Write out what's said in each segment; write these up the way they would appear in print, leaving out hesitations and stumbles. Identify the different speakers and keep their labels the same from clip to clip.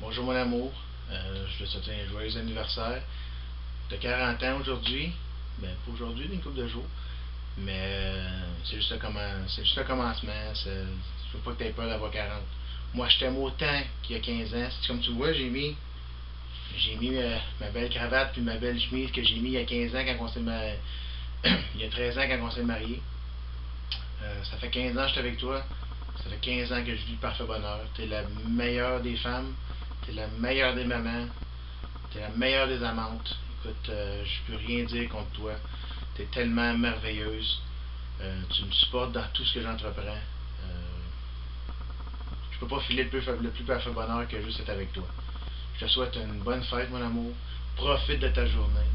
Speaker 1: Bonjour mon amour, je te souhaite un joyeux anniversaire. Tu as 40 ans aujourd'hui, ben pas aujourd'hui, d'une couple de jours, mais c'est juste un commencement. Je veux pas que tu aies peur d'avoir 40. Moi je t'aime autant qu'il y a 15 ans. Comme tu vois, j'ai mis ma belle cravate puis ma belle chemise que j'ai mis il y a 15 ans quand on s'est il y a 13 ans quand on s'est mariés. Ça fait 15 ans que je suis avec toi. Ça fait 15 ans que je vis le parfait bonheur. T'es la meilleure des femmes. T'es la meilleure des mamans. T'es la meilleure des amantes. Écoute, je peux rien dire contre toi. T'es tellement merveilleuse. Tu me supportes dans tout ce que j'entreprends. Je peux pas filer le plus parfait bonheur que juste être avec toi. Je te souhaite une bonne fête, mon amour. Profite de ta journée.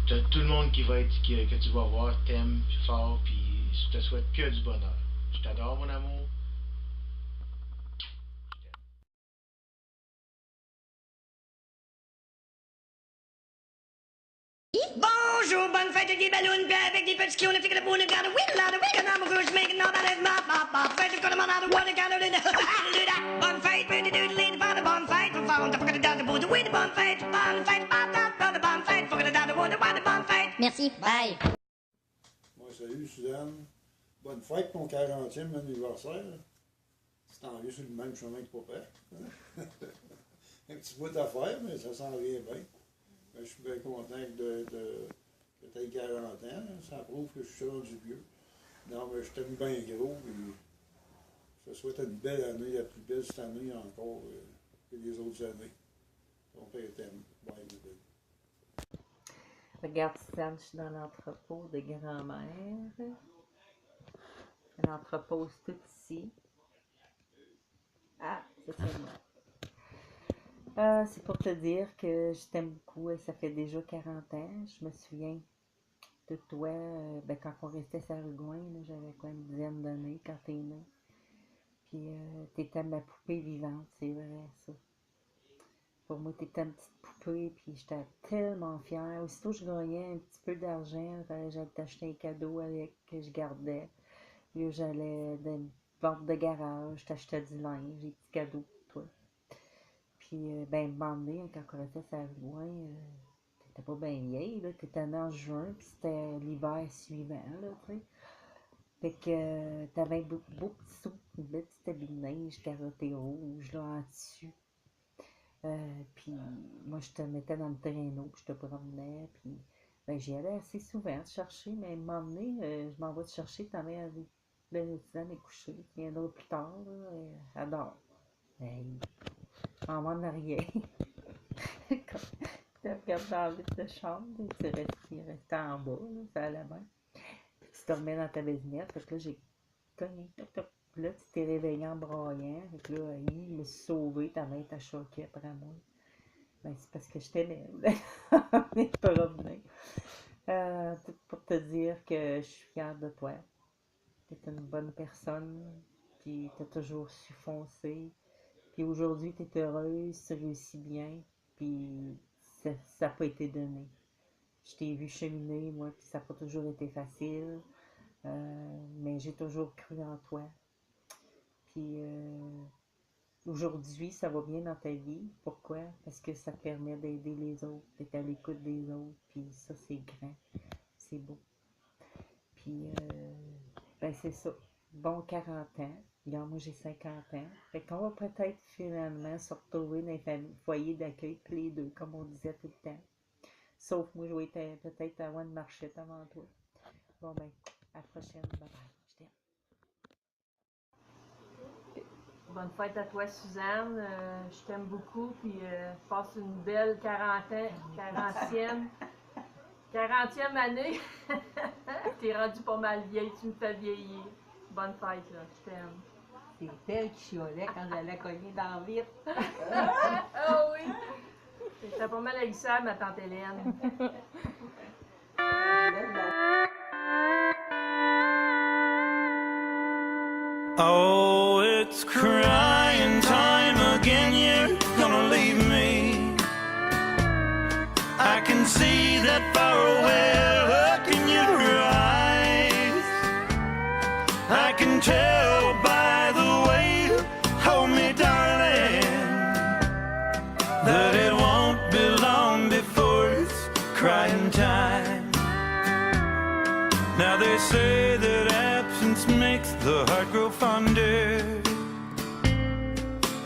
Speaker 1: T'as tout le monde que tu vas voir t'aime puis fort, puis je te souhaite que du bonheur. Je t'adore, mon amour.
Speaker 2: Bonjour, bonne fête avec des ballons, bien avec des petits qui ont le fait que le boule, got a wheel out of wig, and I'm a goose making all that is mop. Fête, gonna man out of water, got a little hallelujah. Bonne fête, pretty doodle, lady, for the bonne fête, for found the fucking down the boot, with the bonne fête, for the bonne fête, for the down the water, why the bonne fête.
Speaker 3: Merci, bye.
Speaker 4: Moi, salut Suzanne. Bonne fête pour ton 40e anniversaire. Tu t'en viens sur le même chemin que papa. Un petit bout d'affaires, mais ça s'en vient bien. Je suis bien content que tu aies 40 ans. Ça prouve que je suis rendu vieux. Non, mais je t'aime bien gros. Et je te souhaite une belle année, la plus belle cette année encore que les autres années. Ton père t'aime. Bye, bébé.
Speaker 5: Regarde, Suzanne, je suis dans l'entrepôt de grand-mère. L'entrepôt, c'est tout ici. Ah, c'est moi. C'est pour te dire que je t'aime beaucoup et ça fait déjà 40 ans. Je me souviens de toi, quand on restait sur Rougoin, j'avais quoi, une dizaine d'années quand t'es né. Puis t'étais ma poupée vivante, c'est vrai ça. Pour moi, t'étais une petite poupée, puis j'étais tellement fière. Aussitôt que je gagnais un petit peu d'argent, j'allais t'acheter un cadeau avec que je gardais. Puis j'allais dans une vente de garage, t'achetais du linge, des petits cadeaux pour toi. Puis, un moment donné, quand on était à Rouyn, t'étais pas bien vieille, là. T'étais née en juin, puis c'était l'hiver suivant, là, tu sais. Fait que t'avais un beau petit saut, une belle petite habit de neige carottée rouge, là, en dessus. Puis moi, je te mettais dans le traîneau, puis je te promenais, puis j'y allais assez souvent te chercher, mais à un moment donné, je m'en vais te chercher, ta mère, Suzanne est couchée, tu viendras plus tard, là, elle dort. Hey, en m'en arrière. Quand tu regardes dans la vitre de chambre, tu restais en bas, là, ça allait bien. Puis tu dormais dans ta basinette, fait que là, j'ai cogné, toc, toc. Puis là, tu t'es réveillé en braillant, fait que là, je me suis sauvée, ta mère t'a choqué après moi. Ben, c'est parce que je t'aimais, mais pas revenir. Tout pour te dire que je suis fière de toi. T'es une bonne personne, puis t'as toujours su foncer. Puis aujourd'hui, t'es heureuse, tu réussis bien, puis ça n'a pas été donné. Je t'ai vu cheminer, moi, puis ça n'a pas toujours été facile, mais j'ai toujours cru en toi. Puis aujourd'hui, ça va bien dans ta vie. Pourquoi? Parce que ça te permet d'aider les autres, d'être à l'écoute des autres, puis ça, c'est grand, c'est beau. Puis, c'est ça. Bon 40 ans. Regarde, moi, j'ai 50 ans. Fait qu'on va peut-être finalement se retrouver dans les foyers d'accueil, tous les deux, comme on disait tout le temps. Sauf moi, je vais être peut-être à One Marchette avant toi. Bon, ben, à la prochaine. Bye bye. Je t'aime.
Speaker 6: Bonne fête à toi, Suzanne. Je t'aime beaucoup. Puis passe une belle 40 ans, 40e année. T'es rendu pas mal vieille, tu me fais vieillir. Bonne fête, là. Je t'aime.
Speaker 5: C'est elle qui chiolait quand j'allais cogner dans la vitre.
Speaker 6: Ah oui! J'étais pas mal avec ça, ma tante Hélène.
Speaker 7: Oh, it's crying time again, you're gonna leave me. I can see that far away look in your eyes. I can tell by the way you hold me, darling. silence makes the heart grow fonder,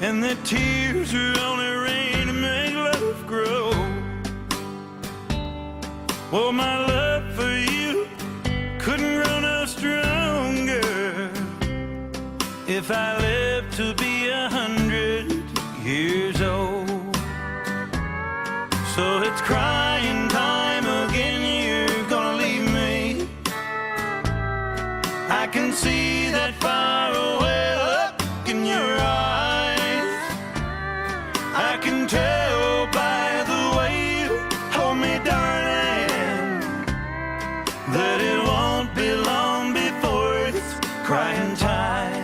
Speaker 7: and the tears are only rain to make love grow. Well, my love for you couldn't grow no stronger if I lived to be 100 years old. So it's crying time again, you're gonna leave me. I can see that far away look in your eyes. I can tell by the way you hold me, darling, that it won't be long before it's crying time.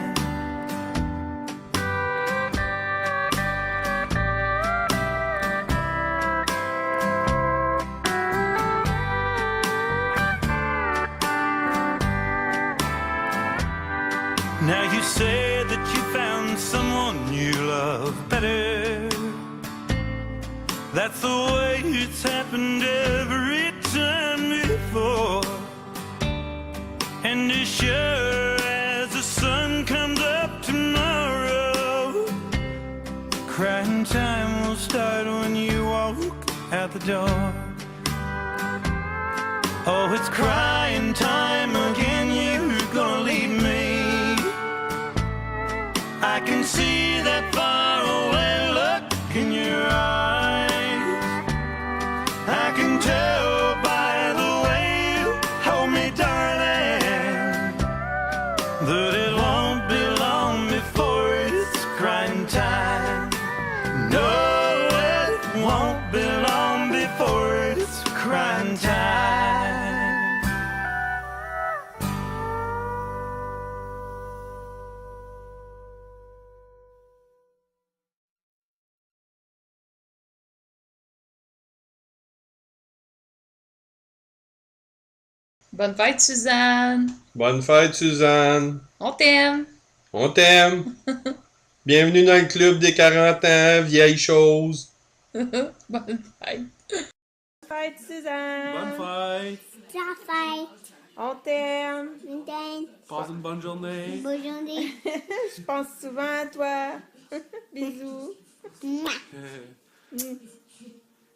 Speaker 7: Now you say that you found someone you love better. That's the way it's happened every time before. And as sure as the sun comes up tomorrow, crying time will start when you walk out the door. Oh, it's crying time again, you're gonna leave me. I can see that far away look in your eyes. I can tell by the way you hold me, darling, that it won't be long before it's crying time. No, it won't be long before it's crying time.
Speaker 3: Bonne fête, Suzanne!
Speaker 8: Bonne fête, Suzanne!
Speaker 3: On t'aime!
Speaker 8: On t'aime! Bienvenue dans le club des 40 ans, vieille chose!
Speaker 3: Bonne fête!
Speaker 6: Bonne fête, Suzanne!
Speaker 8: Bonne fête!
Speaker 9: Ta fête.
Speaker 6: On t'aime!
Speaker 9: On t'aime.
Speaker 8: Passe une bonne journée!
Speaker 9: Bonne journée.
Speaker 6: Je pense souvent à toi! Bisous!
Speaker 9: Mouah.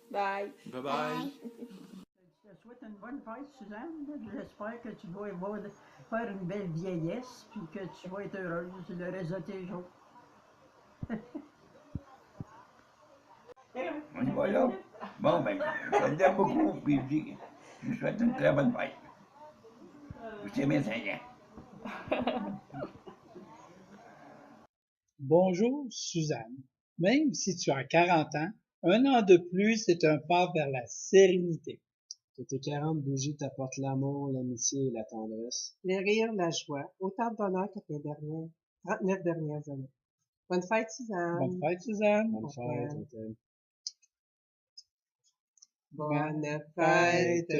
Speaker 6: Bye!
Speaker 8: Bye bye!
Speaker 10: Je te souhaite une bonne fête, Suzanne. J'espère que tu vas faire une belle vieillesse puis que tu vas être heureuse le reste de tes jours.
Speaker 11: On y va là? Bon, ben, je l'aime beaucoup, puis je lui souhaite une très bonne fête. C'est mes 5 ans.
Speaker 12: Bonjour, Suzanne. Même si tu as 40 ans, un an de plus est un pas vers la sérénité.
Speaker 13: Que tes 40 bougies t'apportent l'amour, l'amitié et la tendresse.
Speaker 10: Les rires, la joie, autant de bonheur que tes 39 dernières années. Bonne fête, Suzanne.
Speaker 12: Bonne fête, Suzanne.
Speaker 13: Bonne fête, on t'aime.
Speaker 12: Bonne fête,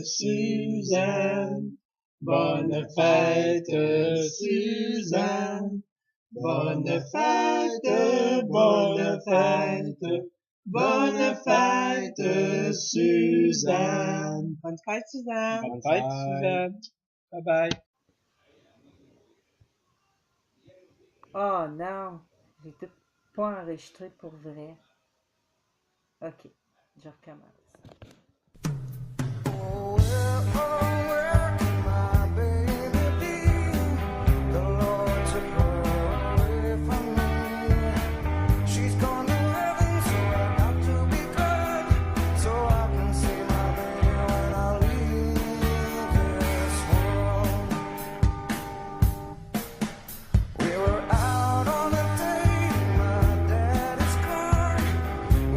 Speaker 12: Suzanne. Bonne fête, Suzanne. Bonne fête, bonne fête. Bonne fête, Suzanne.
Speaker 10: Bonne fête, Suzanne.
Speaker 12: Bonne fête, Suzanne. Bye bye.
Speaker 5: Oh non, j'ai tout pas enregistré pour vrai. Ok, je recommence.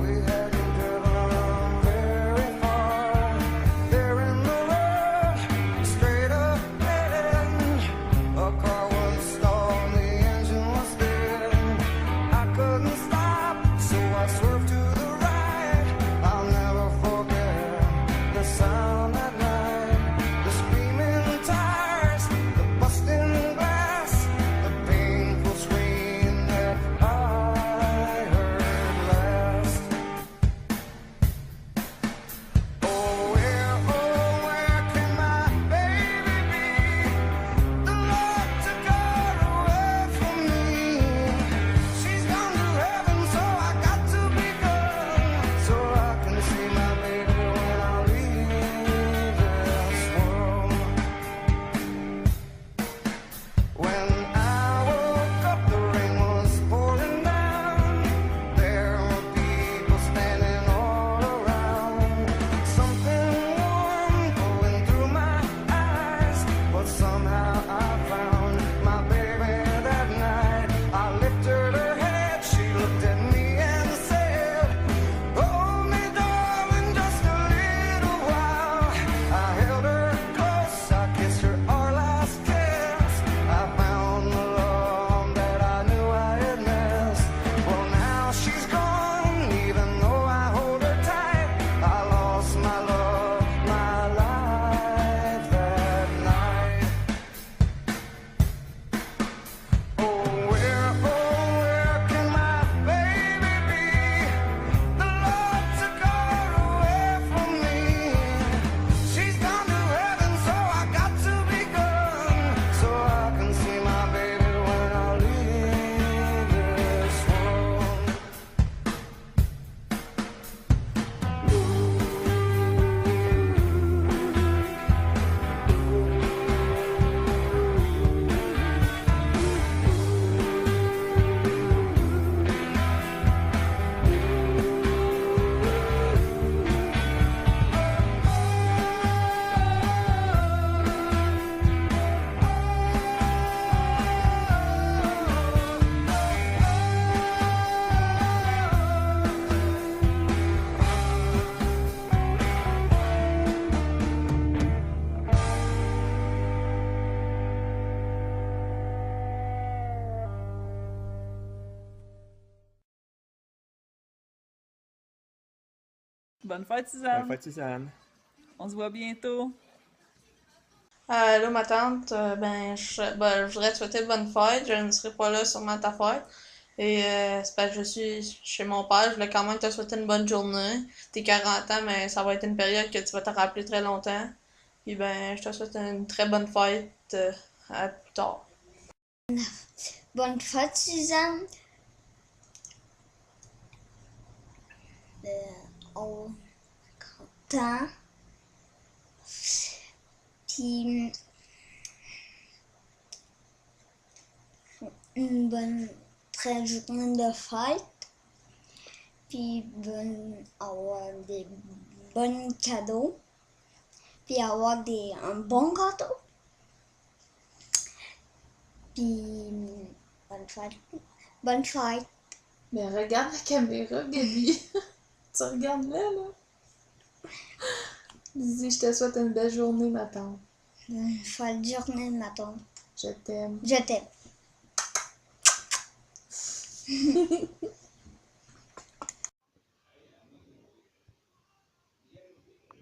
Speaker 7: We had driven on
Speaker 14: Bonne fête, Suzanne.
Speaker 15: Bonne fête, Suzanne.
Speaker 14: On se voit bientôt.
Speaker 3: Allô, ma tante, je voudrais te souhaiter bonne fête. Je ne serai pas là sûrement à ta fête. Et c'est parce que je suis chez mon père. Je voulais quand même te souhaiter une bonne journée. T'es 40 ans, mais ça va être une période que tu vas te rappeler très longtemps. Puis je te souhaite une très bonne fête. À plus tard.
Speaker 9: Bonne fête, Suzanne. On est content. Puis une bonne très journée de fête. Puis avoir des bons cadeaux. Puis avoir un bon gâteau. Puis bonne fête. Bonne fête.
Speaker 3: Mais regarde la caméra, Gabi. Tu regardes là. Dis, je te souhaite une belle journée, ma tante.
Speaker 9: Bonne fête journée, ma tante.
Speaker 3: Je t'aime.
Speaker 9: Je t'aime.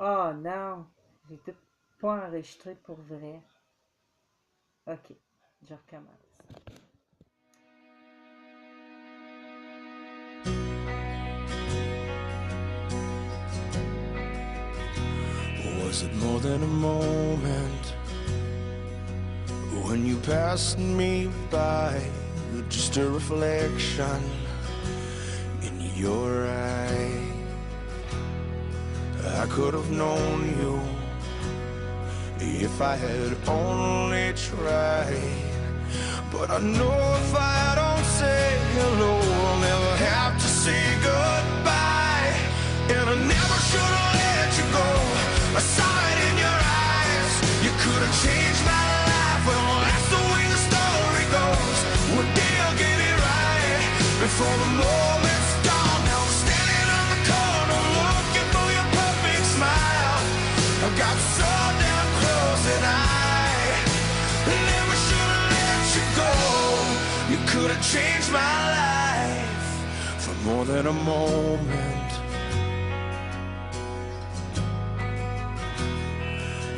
Speaker 5: Oh non, j'ai tout pas enregistré pour vrai. Ok, je recommence.
Speaker 7: Was it more than a moment when you passed me by? Just a reflection in your eye. I could have known you if I had only tried. But I know if I don't say hello, I'll never have to say goodbye. And I never should have let you go. I saw it in your eyes. You could have changed my life. Well, that's the way the story goes. One day I'll get it right before the moment's gone. Now I'm standing on the corner looking for your perfect smile. I got so damn close and I never should have let you go. You could have changed my life for more than a moment.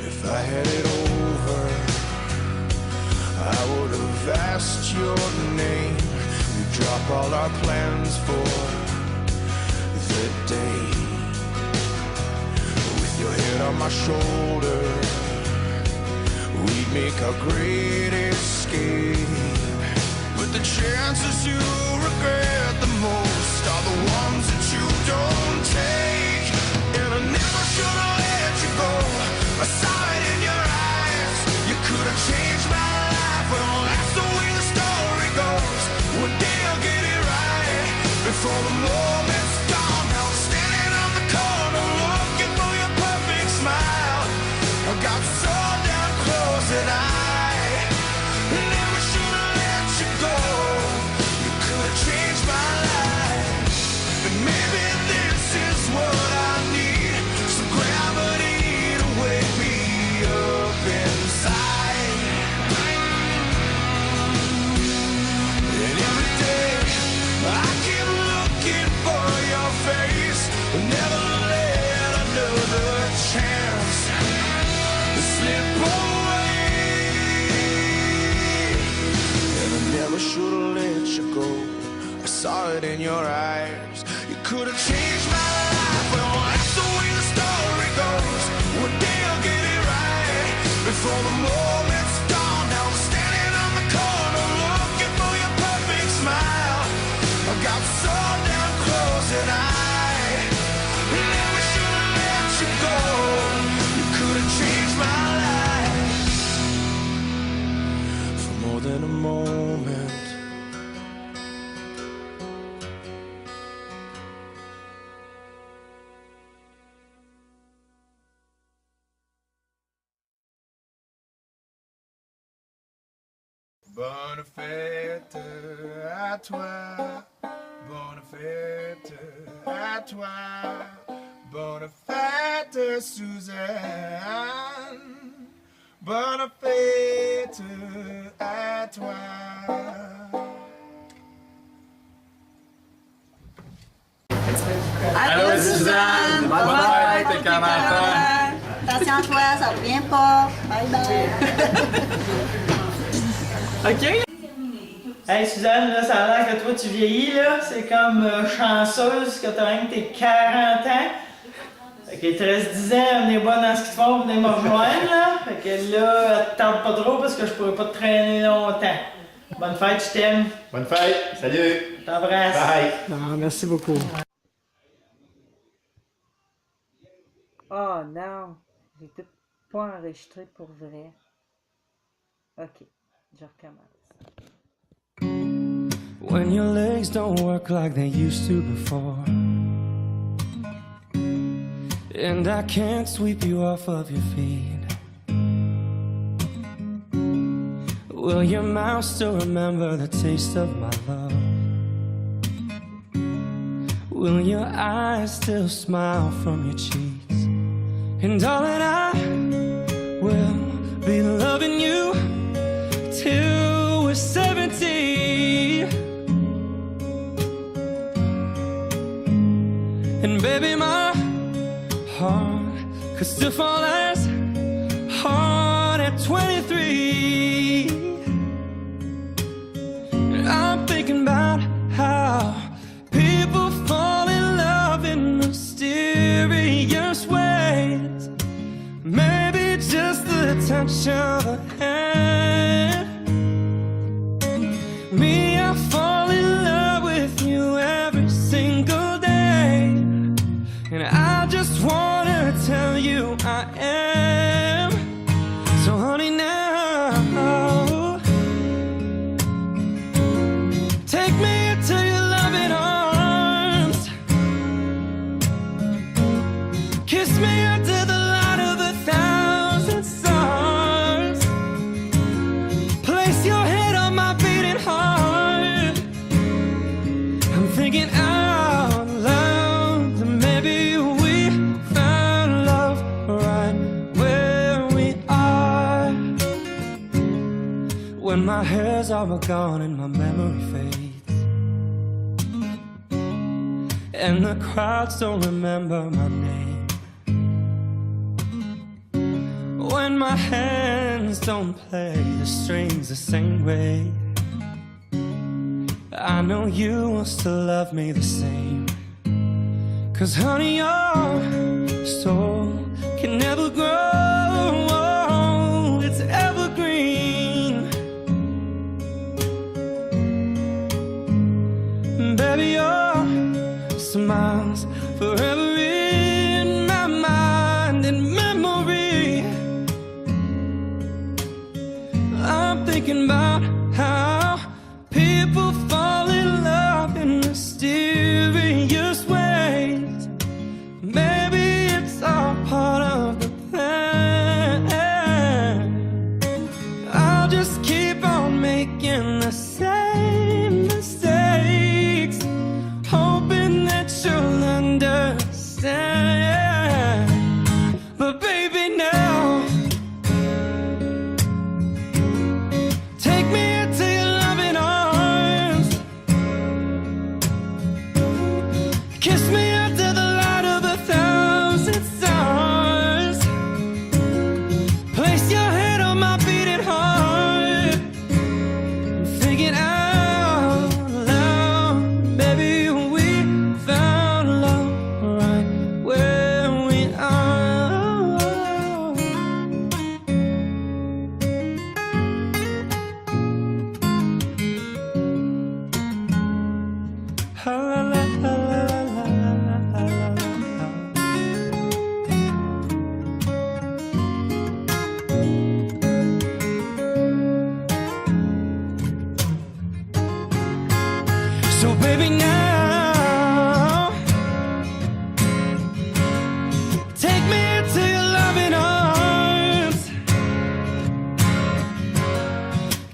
Speaker 7: If I had it over, I would have asked your name. We drop all our plans for the day. With your head on my shoulder, we'd make a great escape. But the chances you regret the most are the ones that you don't take. And I never should have let you go. I saw it in your eyes. You could have changed my life. Well, that's the way the story goes. One day I'll get it right before the moment's gone. Now I'm standing on the corner looking for your perfect smile. I got so damn close that I never should have let you go. You could have changed my life. And maybe this is what I need. Some gravity to wake me up inside. And every day I keep looking for your face. Never let another chance slip away. And I never should have let you go. I saw it in your eyes. You could have changed my life. Well, that's the way the story goes. One day I'll get it right before the moment's gone. Now I'm standing on the corner looking for your perfect smile. I got so damn close and I never should have let you go. You could have changed my life for more than a moment. Bonne fête à toi, bonne fête à toi, bonne fête Suzanne, bonne fête à toi.
Speaker 14: Allô, Suzanne! Bonne
Speaker 15: tes 40 ans.
Speaker 16: Attention à toi, ça revient pas. Bye bye.
Speaker 17: OK? Hey Suzanne, là, ça a l'air que toi tu vieillis, là. C'est comme chanceuse que t'as rien que tes 40 ans. Fait qu'il te reste 10 ans, venez boire dans ce qu'ils te font, venez me rejoindre, là. Fait que là, tente pas trop parce que je pourrais pas te traîner longtemps. Bonne fête, je t'aime.
Speaker 15: Bonne fête. Salut.
Speaker 17: T'embrasse.
Speaker 15: Bye.
Speaker 12: Ah, merci beaucoup.
Speaker 5: Oh non, j'ai tout pas enregistré pour vrai. Ok, je recommence.
Speaker 7: When your legs don't work like they used to before, and I can't sweep you off of your feet, will your mouth still remember the taste of my love? Will your eyes still smile from your cheeks? And darling, I will be loving you till we're 70. And baby, my heart could still fall as hard at 23. And I'm thinking about how people fall in love in mysterious ways. Maybe just the touch of a hand. Me, I fall in love with you every single day, and I just wanna tell you I am. So honey, now take me into your loving arms. Kiss me under the light of 1,000 stars. Place your head on my beating heart. I'm thinking out loud that maybe we found love right where we are. When my hair's all gone and my memory fades, and the crowds don't remember my name, when my hands don't play the strings the same way, I know you will still love me the same. 'Cause honey, your soul can never grow, it's evergreen. Baby, your smile's forever in my mind and memory. I'm thinking about how people fall in love in mysterious ways. Maybe it's all part of the plan. I'll just keep on making the same mistakes, hoping that you'll understand. But baby, now take me into your loving arms. Kiss me under the light of 1,000 stars. Place your head on my beating heart. I'm thinking out loud, baby, we found love right where we are. La la la la la la la la. So baby, now take me into your loving arms.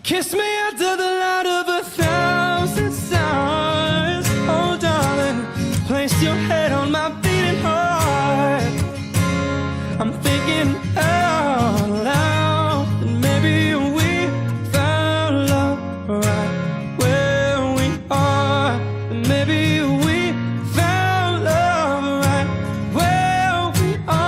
Speaker 7: Kiss me under the light of 1,000 stars. Oh darling, place your head on my beating heart. I'm thinking out loud that maybe we found love right where we are. Maybe we found love right where we are.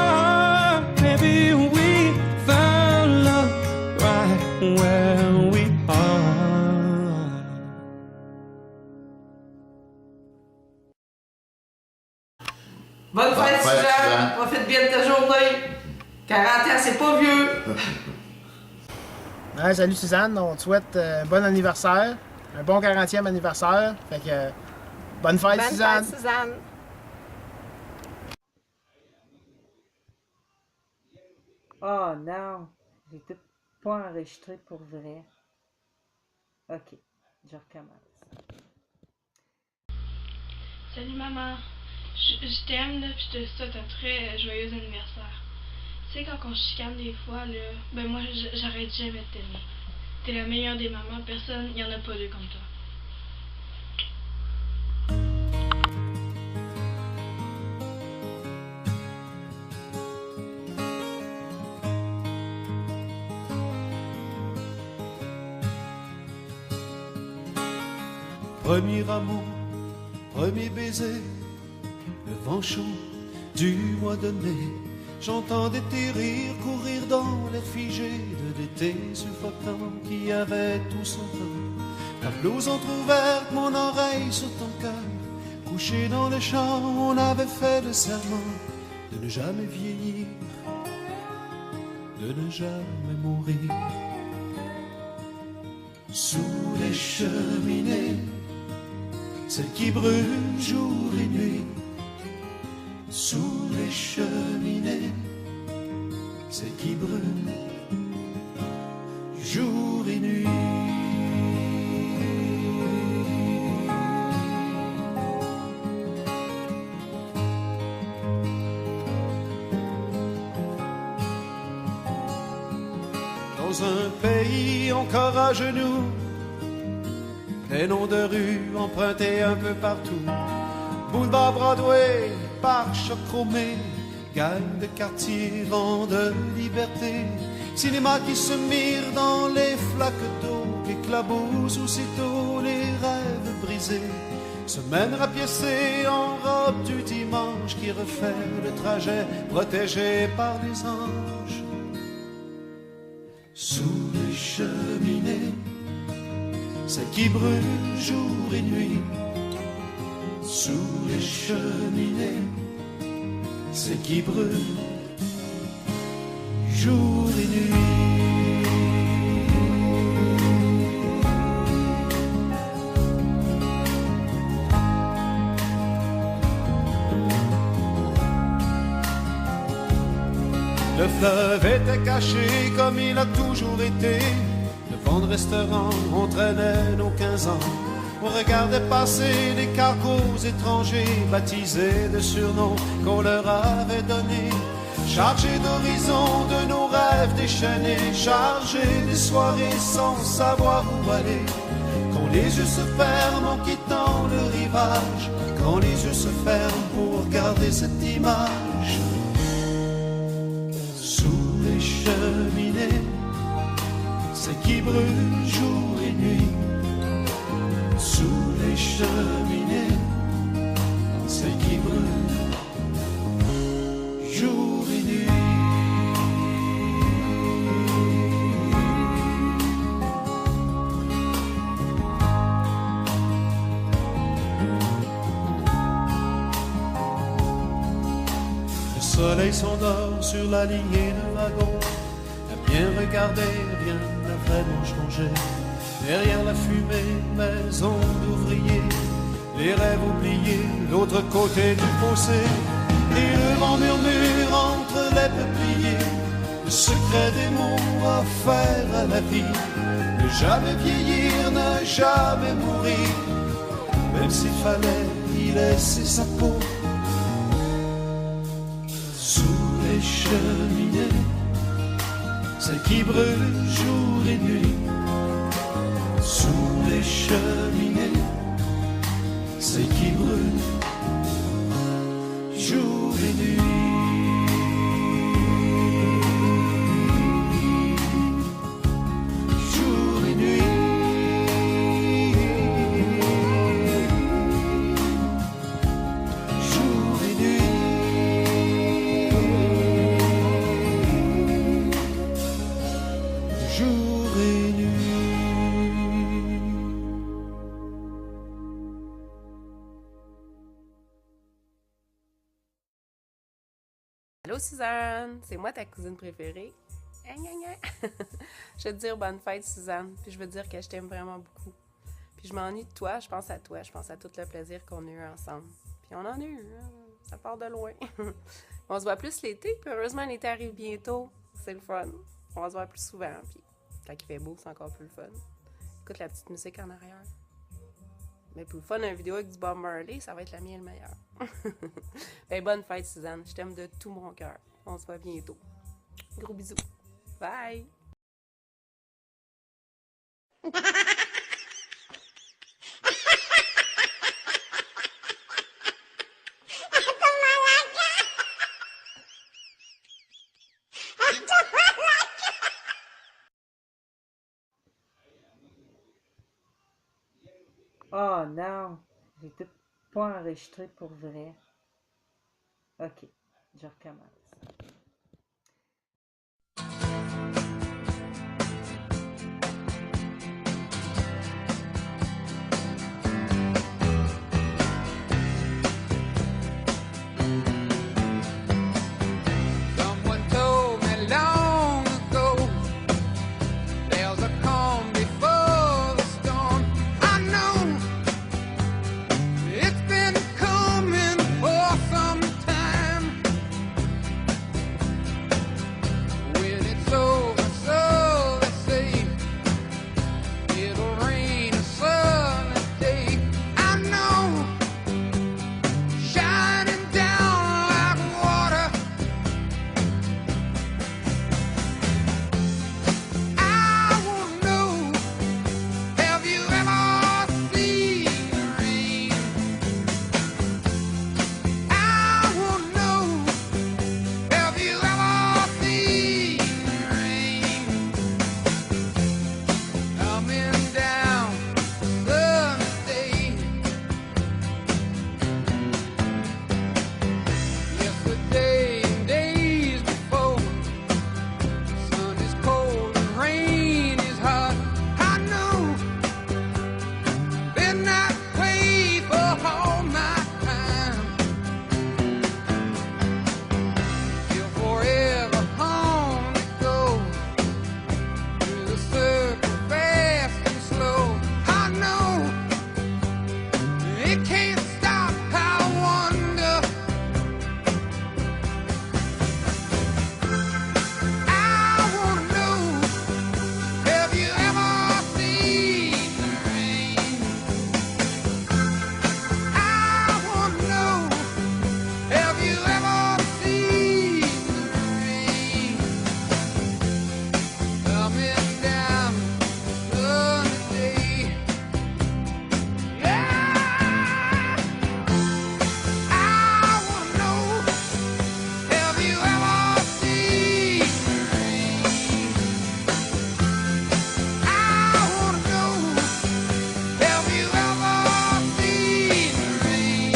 Speaker 18: Bonne fête, Suzanne. Profite bien de ta journée. 40 ans, c'est pas vieux.
Speaker 19: Ouais, salut Suzanne, on te souhaite un bon anniversaire, un bon 40e anniversaire. Fait que bonne fête, Suzanne.
Speaker 20: Bonne fête, Suzanne.
Speaker 5: Oh non, j'étais pas enregistré pour vrai. Ok, je recommence.
Speaker 21: Salut maman, je t'aime là, pis je te souhaite un très joyeux anniversaire. Tu sais, quand on se chicane des fois, là, ben moi j'arrête jamais de t'aimer. T'es la meilleure des mamans, personne, y en a pas deux comme toi.
Speaker 7: Premier amour, premier baiser, le vent chaud du mois de mai. J'entendais tes rires courir dans l'air figé de l'été suffocant qui avait tout son temps. Ta blouse entrouverte, mon oreille sur ton cœur. Couché dans le champ, on avait fait le serment de ne jamais vieillir, de ne jamais mourir. Sous les cheminées, celles qui brûlent jour et nuit. Sous les cheminées, celles qui brûlent jour et nuit. Dans un pays encore à genoux, les noms de rues empruntés un peu partout. Boulevard Broadway, pare-chocs chromés, gagne de quartier, vent de liberté. Cinéma qui se mire dans les flaques d'eau, éclabousse aussitôt les rêves brisés. Semaine rapiécée en robe du dimanche qui refait le trajet protégé par les anges. Sous les cheminées, celles qui brûlent jour et nuit. Sous les cheminées, celles qui brûlent jour et nuit. Le fleuve était caché comme il a toujours été. Devant le restaurant, on traînait nos 15 ans. On regardait passer les cargos étrangers, baptisés de surnoms qu'on leur avait donnés. Chargés d'horizons, de nos rêves déchaînés, chargés des soirées sans savoir où aller. Quand les yeux se ferment en quittant le rivage, quand les yeux se ferment pour garder cette image. Sous les cheminées, c'est qui brûle jour et nuit. Sous les cheminées, c'est qui brûle jour et nuit. Le soleil s'endort sur la lignée de wagons. À bien regarder, rien n'a vraiment changé. Derrière la fumée, maison d'ouvriers, les rêves oubliés, l'autre côté du fossé. Et le vent murmure entre les peupliers, le secret des mots à faire à la vie. Ne jamais vieillir, ne jamais mourir, même s'il fallait y laisser sa peau. Sous les cheminées, celles qui brûlent jour et nuit. Sous les cheminées, celles qui brûlent jour et nuit. Jour et nuit. Jour et nuit. Jour et nuit.
Speaker 20: Allô Suzanne, c'est moi ta cousine préférée. Je veux te dire bonne fête Suzanne, puis je veux te dire que je t'aime vraiment beaucoup. Puis je m'ennuie de toi, je pense à toi, je pense à tout le plaisir qu'on a eu ensemble. Puis on en a eu, hein? Ça part de loin. On se voit plus l'été, puis heureusement l'été arrive bientôt. C'est le fun. On va se voir plus souvent, puis quand il fait beau, c'est encore plus le fun. Écoute la petite musique en arrière. Mais pour le fun, une vidéo avec du Bob Marley, ça va être la mienne le meilleur. Ben, bonne fête, Suzanne. Je t'aime de tout mon cœur. On se voit bientôt. Gros bisous. Bye!
Speaker 5: Oh non, j'étais pas enregistré pour vrai. Ok, je recommence.
Speaker 7: Someone told me long ago there's a calm before the storm. I know it's been coming for some time. When it's over, so they say it'll rain a sunny day. I know, shining down like water. I wanna know, have you ever seen the rain? I wanna know, have you ever seen the rain? Coming down sunny day. Yesterday and days before, sun is cold and rain is hot. I know, been that way for all my time. You're forever on the go, through the circle fast and slow. I know, it can't stop. I wonder, I wanna know, have you ever seen the rain? I wanna know, have you ever seen the rain? Coming down sunny day. Yeah, I wanna know, have you ever seen the rain? I wanna know, have you ever seen the rain?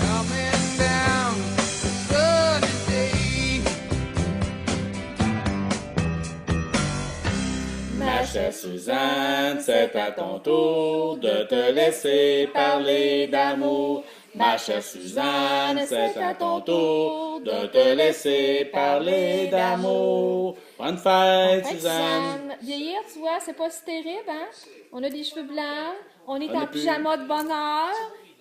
Speaker 7: Coming down sunny day.
Speaker 15: Ma chère Suzanne, c'est à ton tour de te laisser parler d'amour. Ma chère Suzanne, c'est à ton tour de te laisser parler d'amour. Bonne fête, Suzanne.
Speaker 22: Vieillir, tu vois, c'est pas si terrible, hein? On a des cheveux blancs, on est
Speaker 15: On
Speaker 22: en
Speaker 15: est plus-
Speaker 22: pyjama de bonne heure,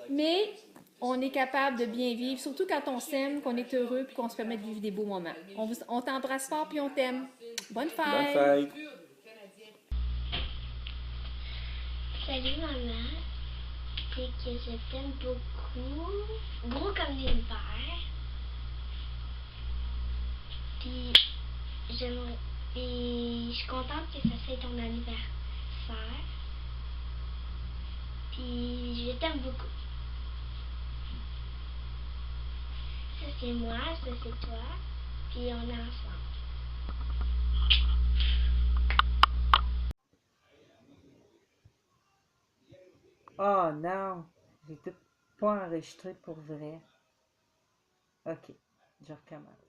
Speaker 22: mais on est capable de bien vivre, surtout quand on s'aime, qu'on est heureux puis qu'on se permet de vivre des beaux moments. On t'embrasse fort puis on t'aime. Bonne fête!
Speaker 15: Bonne fête.
Speaker 23: Salut maman, c'est que je t'aime beaucoup, gros comme l'univers. Puis j'aimerais, et je suis contente que ça soit ton anniversaire. Puis je t'aime beaucoup. Ça c'est moi, ça c'est toi, puis on est ensemble.
Speaker 5: Oh non, j'étais pas enregistré pour vrai. Ok, je recommence.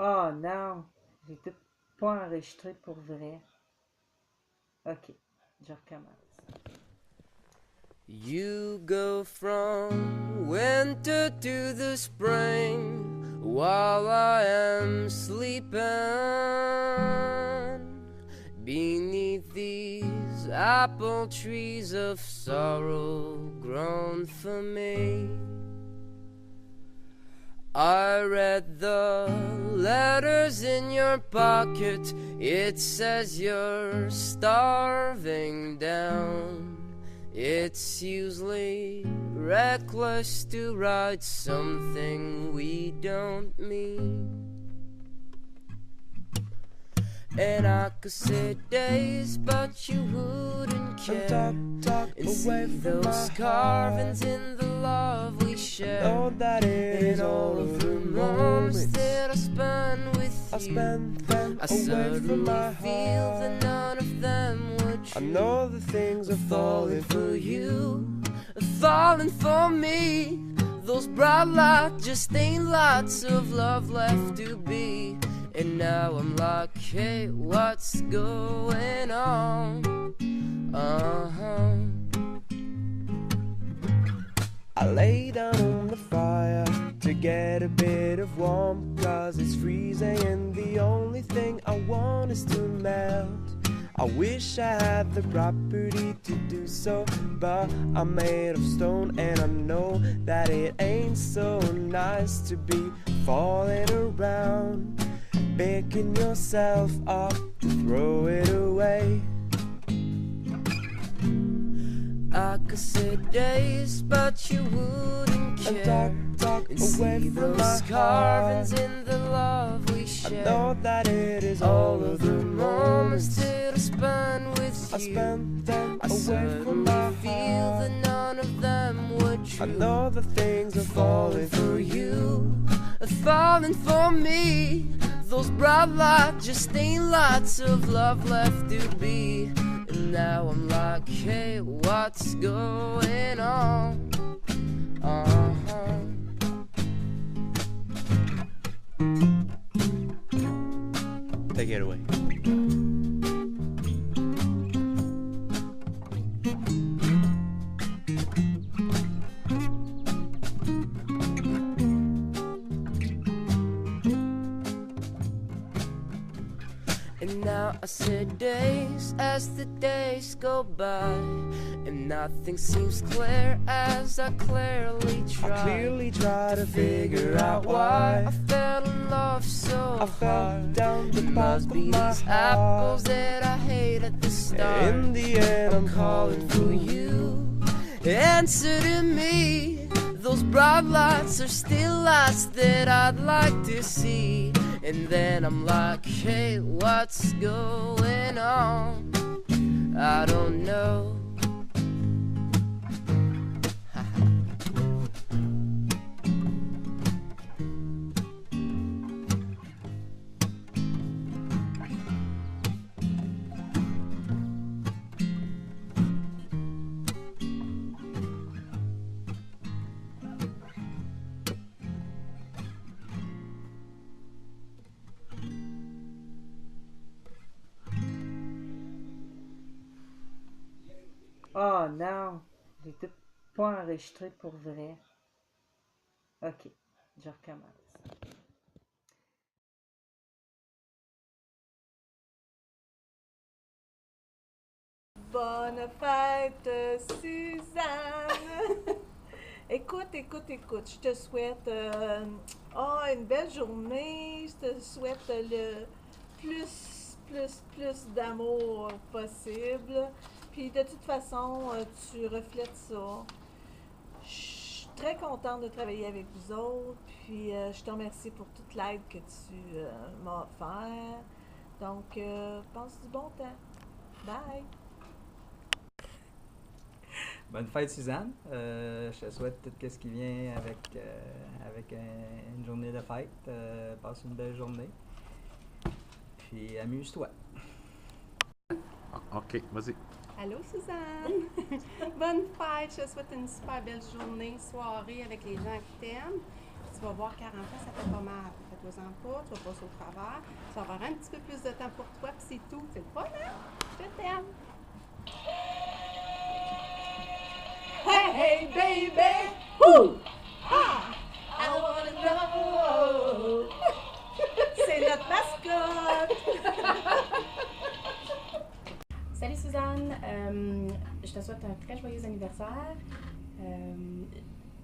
Speaker 5: Oh non, j'ai tout pas enregistré pour vrai. Ok, je recommence.
Speaker 1: You go from winter to the spring while I am sleeping beneath these apple trees of sorrow grown for me. I read the letters in your pocket. It says you're starving down. It's usually reckless to write something we don't mean. And I could sit days, but you wouldn't care. And see those carvings in the love we share.
Speaker 2: Know that it is
Speaker 1: all of the moments that I spend with you. I suddenly feel that none of them were true.
Speaker 2: I know the things are
Speaker 1: falling for you, falling for me. Those bright lights just ain't lots of love left to be. And now I'm like, hey, what's going on?
Speaker 2: I lay down on the fire to get a bit of warmth, 'cause it's freezing and the only thing I want is to melt. I wish I had the property to do so, but I'm made of stone and I know that it ain't so nice to be falling around, picking yourself up to throw it away.
Speaker 1: I could sit days, but you wouldn't care.
Speaker 2: Talk
Speaker 1: and
Speaker 2: away
Speaker 1: see
Speaker 2: from
Speaker 1: those
Speaker 2: my
Speaker 1: carvings
Speaker 2: heart.
Speaker 1: in the love we share.
Speaker 2: I know that it is
Speaker 1: all of the moments that I spend with you.
Speaker 2: I spend them
Speaker 1: I
Speaker 2: away from my
Speaker 1: feel
Speaker 2: heart.
Speaker 1: that none of them were true.
Speaker 2: I know the things are falling
Speaker 1: for you, falling for me. Those bright lights just ain't lots of love left to be. And now I'm like, hey, what's going on?
Speaker 2: Take it away.
Speaker 1: And now I sit days as the days go by, and nothing seems clear as I clearly try
Speaker 2: to figure out why
Speaker 1: I fell in love so
Speaker 2: I fell
Speaker 1: hard.
Speaker 2: down the
Speaker 1: It must
Speaker 2: path
Speaker 1: be
Speaker 2: of my
Speaker 1: these
Speaker 2: heart.
Speaker 1: apples that I hate at the start.
Speaker 2: In the end, I'm
Speaker 1: calling for you. Answer to me. Those bright lights are still lights that I'd like to see. And then I'm like, hey, what's going on? I don't know.
Speaker 5: Oh non, j'ai tout pas enregistré pour vrai. Ok, je recommence.
Speaker 4: Bonne fête, Suzanne! Écoute, je te souhaite une belle journée, je te souhaite le plus d'amour possible. Puis de toute façon, tu reflètes ça. Je suis très contente de travailler avec vous autres. Puis je te remercie pour toute l'aide que tu m'as offert. Donc, passe du bon temps. Bye!
Speaker 24: Bonne fête, Suzanne. Je te souhaite tout ce qui vient avec une journée de fête. Passe une belle journée. Puis amuse-toi.
Speaker 25: OK, vas-y.
Speaker 20: Allô, Suzanne! Bonne fête! Je te souhaite une super belle journée, soirée avec les gens qui t'aiment. Tu vas voir, 40 ans, ça fait pas mal. Ça fait
Speaker 4: inquiète-toi-en pas, tu vas passer au travers. Tu vas avoir un petit peu plus de temps pour toi, puis c'est tout. C'est le fun, hein? Je t'aime! Hey, hey, baby! Woo! Ah! I wanna know! C'est notre mascotte!
Speaker 6: Salut Suzanne, je te souhaite un très joyeux anniversaire.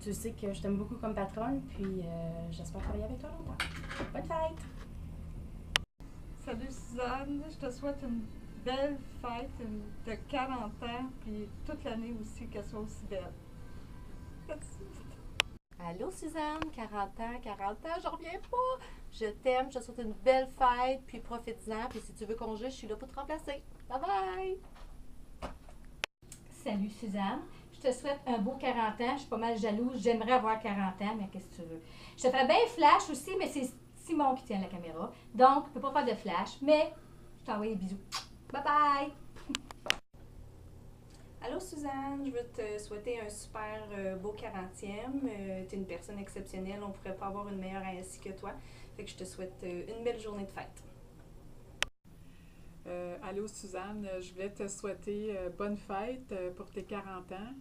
Speaker 6: Tu sais que je t'aime beaucoup comme patronne, puis j'espère travailler avec toi longtemps. Bonne fête!
Speaker 4: Salut Suzanne, je te souhaite une belle fête de 40 ans, puis toute l'année aussi, qu'elle soit aussi belle. Merci.
Speaker 8: Allô Suzanne, 40 ans, j'en reviens pas. Je t'aime, je te souhaite une belle fête, puis profite-en, puis si tu veux congé, je suis là pour te remplacer. Bye bye!
Speaker 6: Salut Suzanne, je te souhaite un beau 40 ans. Je suis pas mal jalouse, j'aimerais avoir 40 ans, mais qu'est-ce que tu veux? Je te ferais bien flash aussi, mais c'est Simon qui tient la caméra. Donc, je peux pas faire de flash, mais je t'envoie des bisous. Bye bye! Allô Suzanne, je veux te souhaiter un super beau 40e. Tu es une personne exceptionnelle, on pourrait pas avoir une meilleure ainsi que toi. Fait que je te souhaite une belle journée de fête.
Speaker 11: Allô Suzanne, je voulais te souhaiter bonne fête pour tes 40 ans.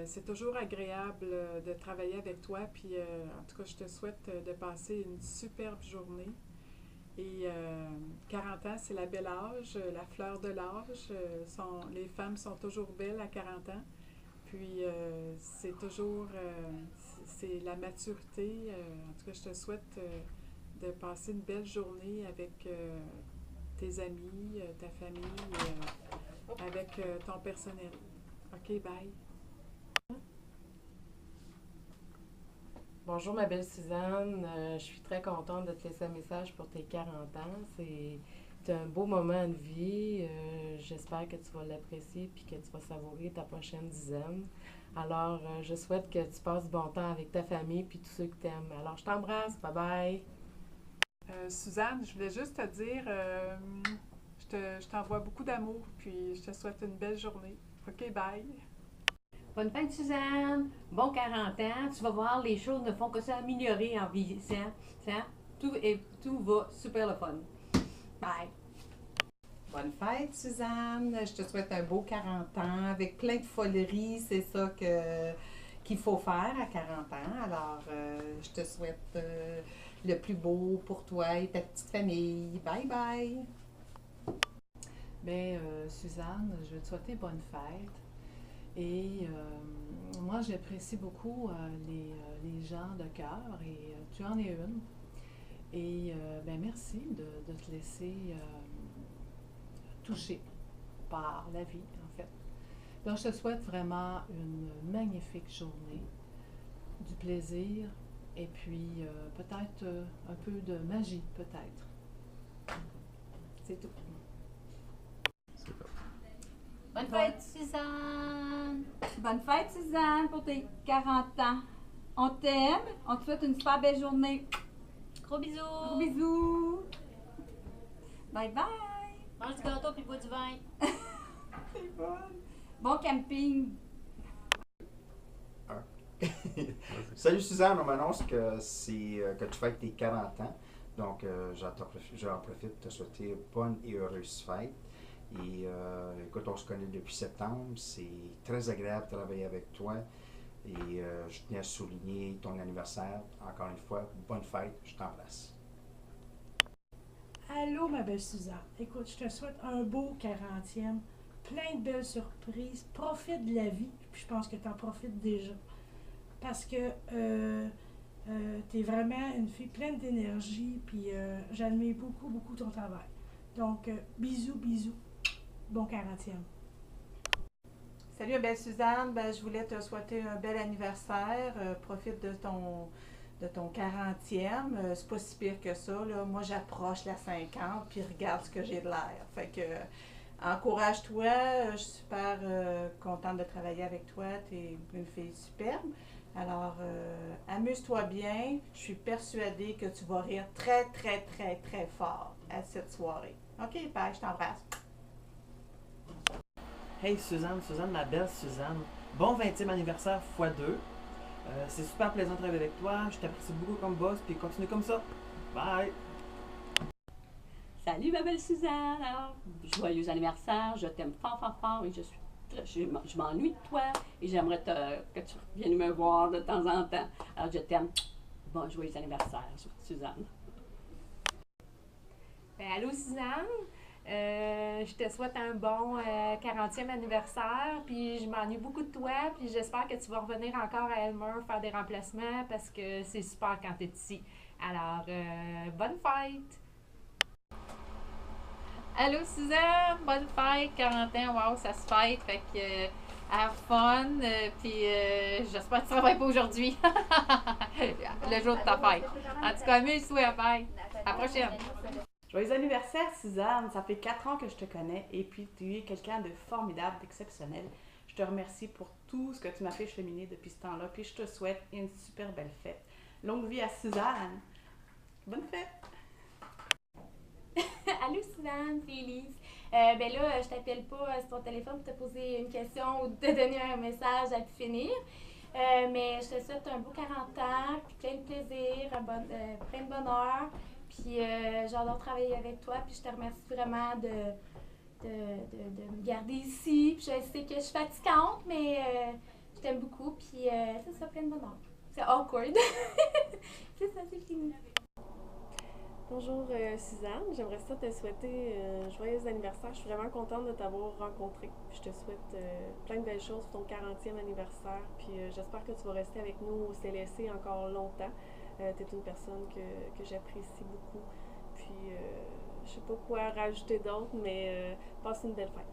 Speaker 11: C'est toujours agréable de travailler avec toi, puis en tout cas, je te souhaite de passer une superbe journée. Et 40 ans, c'est la belle âge, la fleur de l'âge. Les femmes sont toujours belles à 40 ans. Puis c'est toujours, c'est la maturité. En tout cas, je te souhaite de passer une belle journée avec tes amis, ta famille, avec ton personnel. OK, bye.
Speaker 13: Bonjour ma belle Suzanne, je suis très contente de te laisser un message pour tes 40 ans. C'est un beau moment de vie. J'espère que tu vas l'apprécier et que tu vas savourer ta prochaine dizaine. Alors, je souhaite que tu passes du bon temps avec ta famille et tous ceux que tu aimes. Alors, je t'embrasse. Bye bye.
Speaker 11: Suzanne, je voulais juste te dire, je t'envoie beaucoup d'amour puis je te souhaite une belle journée. OK, bye.
Speaker 25: Bonne fête, Suzanne. Bon 40 ans. Tu vas voir, les choses ne font que s'améliorer en vieillissant. Tout va super le fun. Bye.
Speaker 26: Bonne fête, Suzanne. Je te souhaite un beau 40 ans avec plein de foleries. C'est ça qu'il faut faire à 40 ans. Alors, je te souhaite le plus beau pour toi et ta petite famille. Bye bye.
Speaker 27: Bien, Suzanne, je vais te souhaiter bonne fête. Et moi, j'apprécie beaucoup les gens de cœur et tu en es une. Et ben merci de te laisser toucher par la vie, en fait. Donc, je te souhaite vraiment une magnifique journée, du plaisir et puis peut-être un peu de magie, peut-être. C'est tout.
Speaker 25: Bonne fête, Suzanne!
Speaker 6: Bonne fête, Suzanne, pour tes 40 ans. On t'aime, on te souhaite une super belle journée.
Speaker 25: Gros bisous!
Speaker 6: Gros bisous! Bye bye!
Speaker 25: Mange du gâteau puis bois du vin.
Speaker 6: C'est bon! Bon camping!
Speaker 28: Salut Suzanne, on m'annonce que tu fêtes tes 40 ans. Donc, j'en profite de te souhaiter bonne et heureuse fête. Et écoute, on se connaît depuis septembre. C'est très agréable de travailler avec toi. Et je tenais à souligner ton anniversaire. Encore une fois, bonne fête, je t'embrasse.
Speaker 29: Allô, ma belle Suzanne. Écoute, je te souhaite un beau 40e, plein de belles surprises. Profite de la vie, puis je pense que tu en profites déjà. Parce que tu es vraiment une fille pleine d'énergie, puis j'admire beaucoup, beaucoup ton travail. Donc, bisous, bisous. Bon 40e.
Speaker 4: Salut, belle Suzanne. Ben, je voulais te souhaiter un bel anniversaire. Profite de ton 40e. C'est pas si pire que ça, là. Moi, j'approche la 50, puis regarde ce que j'ai de l'air. Fait que, encourage-toi. Je suis super contente de travailler avec toi. Tu es une fille superbe. Alors, amuse-toi bien. Je suis persuadée que tu vas rire très, très, très, très fort à cette soirée. OK, bye, je t'embrasse.
Speaker 30: Hey Suzanne, ma belle Suzanne, bon 20e anniversaire x2. C'est super plaisant de travailler avec toi, je t'apprécie beaucoup comme boss, puis continue comme ça. Bye!
Speaker 3: Salut ma belle Suzanne! Alors, joyeux anniversaire, je t'aime fort, fort, fort et je m'ennuie de toi et j'aimerais que tu viennes me voir de temps en temps. Alors, je t'aime. Bon, joyeux anniversaire, Suzanne.
Speaker 25: Ben, allô Suzanne, je te souhaite un bon 40e anniversaire, puis je m'ennuie beaucoup de toi, puis j'espère que tu vas revenir encore à Elmer faire des remplacements parce que c'est super quand tu es ici. Alors, bonne fête!
Speaker 9: Allô Suzanne, bonne fête, 40 ans, wow, ça se fête, fait que have fun, puis j'espère que tu travailles pas aujourd'hui, le jour de ta fête. En tout cas, amuse-toi, bye, à la prochaine.
Speaker 10: Joyeux anniversaire Suzanne, ça fait 4 ans que je te connais et puis tu es quelqu'un de formidable, d'exceptionnel. Je te remercie pour tout ce que tu m'as fait cheminer depuis ce temps-là, puis je te souhaite une super belle fête. Longue vie à Suzanne. Bonne fête!
Speaker 6: Allô Suzanne, c'est Elise. Ben là, je t'appelle pas sur ton téléphone pour te poser une question ou te donner un message à pu finir. Mais je te souhaite un beau 40 ans, puis plein de plaisir, plein de bonheur. Puis j'adore travailler avec toi, puis je te remercie vraiment de me garder ici. Puis je sais que je suis fatigante, mais je t'aime beaucoup, puis c'est ça, plein de bonheur. C'est awkward. C'est ça, c'est fini.
Speaker 12: Bonjour Suzanne, j'aimerais ça te souhaiter joyeux anniversaire. Je suis vraiment contente de t'avoir rencontré. Je te souhaite plein de belles choses pour ton 40e anniversaire. Puis j'espère que tu vas rester avec nous au CLSC encore longtemps. Tu es une personne que j'apprécie beaucoup. Puis je sais pas quoi rajouter d'autre, mais passe une belle fête.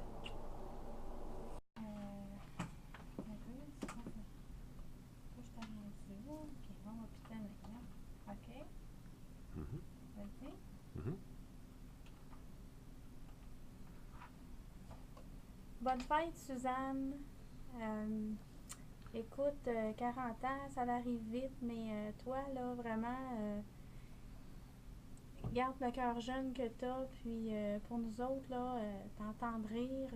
Speaker 22: Bonne fête, Suzanne. Écoute, 40 ans, ça arrive vite, mais toi, là, vraiment, garde le cœur jeune que t'as, puis pour nous autres, là, t'entendre rire,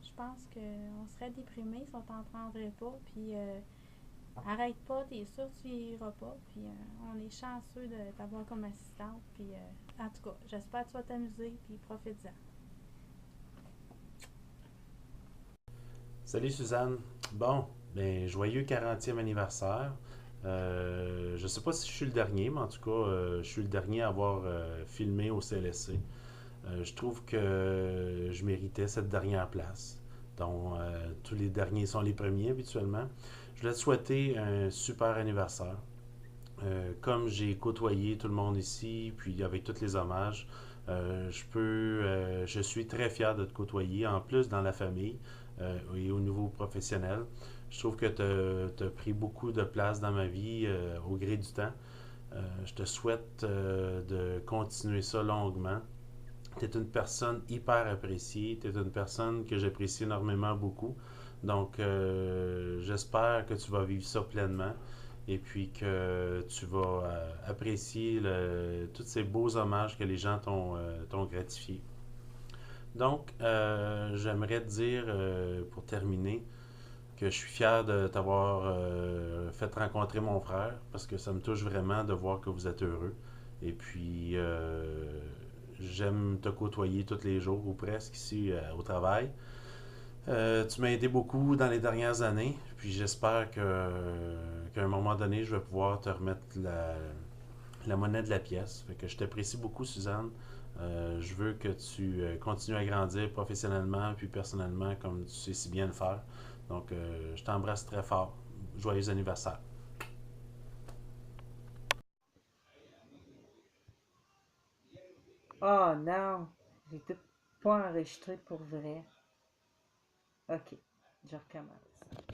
Speaker 22: je pense qu'on serait déprimés si on t'entendrait pas, puis arrête pas, t'es sûr que tu vieilliras pas, puis on est chanceux de t'avoir comme assistante, puis en tout cas, j'espère que tu vas t'amuser, puis profite-en.
Speaker 14: Salut Suzanne. Bon, ben joyeux 40e anniversaire. Je sais pas si je suis le dernier, mais en tout cas, je suis le dernier à avoir filmé au CLSC. Je trouve que je méritais cette dernière place. Donc, tous les derniers sont les premiers habituellement. Je voulais te souhaiter un super anniversaire. Comme j'ai côtoyé tout le monde ici, puis avec tous les hommages, je suis très fier de te côtoyer, en plus dans la famille et au niveau professionnel. Je trouve que tu as pris beaucoup de place dans ma vie au gré du temps. Je te souhaite de continuer ça longuement. Tu es une personne hyper appréciée. Tu es une personne que j'apprécie énormément beaucoup. Donc, j'espère que tu vas vivre ça pleinement et puis que tu vas apprécier tous ces beaux hommages que les gens t'ont gratifiés. Donc, j'aimerais te dire, pour terminer, que je suis fier de t'avoir fait rencontrer mon frère parce que ça me touche vraiment de voir que vous êtes heureux. Et puis, j'aime te côtoyer tous les jours ou presque ici au travail. Tu m'as aidé beaucoup dans les dernières années, puis j'espère qu'à un moment donné, je vais pouvoir te remettre la monnaie de la pièce. Fait que je t'apprécie beaucoup, Suzanne. Je veux que tu continues à grandir professionnellement puis personnellement comme tu sais si bien le faire. Donc, je t'embrasse très fort. Joyeux anniversaire.
Speaker 5: Oh non, j'ai tout pas enregistré pour vrai. Ok, je recommence.